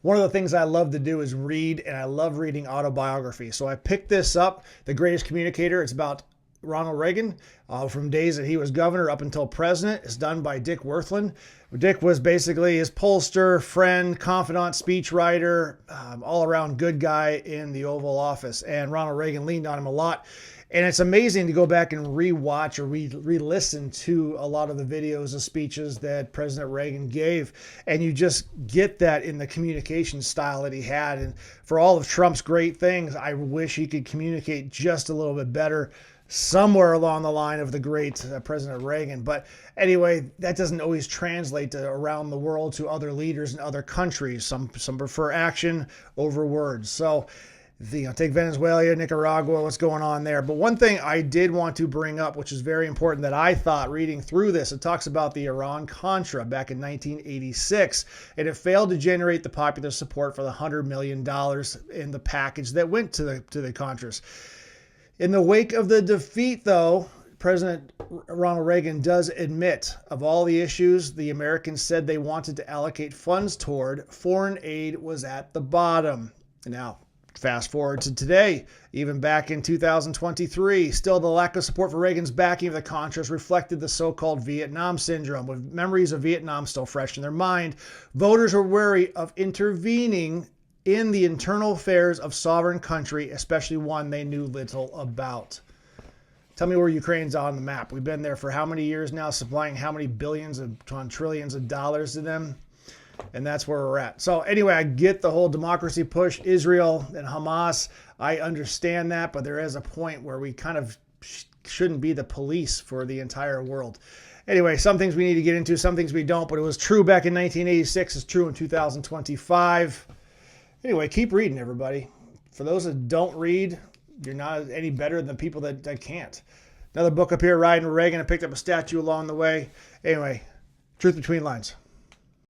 one of the things I love to do is read, and I love reading autobiography. So I picked this up, The Greatest Communicator. It's about Ronald Reagan from days that he was governor up until president. It's done by Dick Worthland. Dick was basically his pollster, friend, confidant, speechwriter, all around good guy in the Oval Office. And Ronald Reagan leaned on him a lot. And it's amazing to go back and re-watch or re-listen to a lot of the videos of speeches that President Reagan gave. And you just get that in the communication style that he had. And for all of Trump's great things, I wish he could communicate just a little bit better somewhere along the line of the great President Reagan. But anyway, that doesn't always translate to around the world to other leaders in other countries. Some prefer action over words. So, take Venezuela, Nicaragua, what's going on there. But one thing I did want to bring up, which is very important that I thought reading through this, it talks about the Iran-Contra back in 1986, and it failed to generate the popular support for the $100 million in the package that went to the Contras. In the wake of the defeat, though, President Ronald Reagan does admit of all the issues the Americans said they wanted to allocate funds toward, foreign aid was at the bottom. Now, fast forward to today, even back in 2023, still the lack of support for Reagan's backing of the Contras reflected the so-called Vietnam syndrome. With memories of Vietnam still fresh in their mind, voters were wary of intervening in the internal affairs of sovereign country, especially one they knew little about. Tell me where Ukraine's on the map. We've been there for how many years now, supplying how many billions on trillions of dollars to them? And that's where we're at. So anyway, I get the whole democracy push, Israel and Hamas. I understand that, but there is a point where we kind of shouldn't be the police for the entire world. Anyway, some things we need to get into, some things we don't, but it was true back in 1986. It's true in 2025. Anyway, keep reading, everybody. For those that don't read, you're not any better than people that can't. Another book up here, Riding with Reagan. I picked up a statue along the way. Anyway, truth between lines.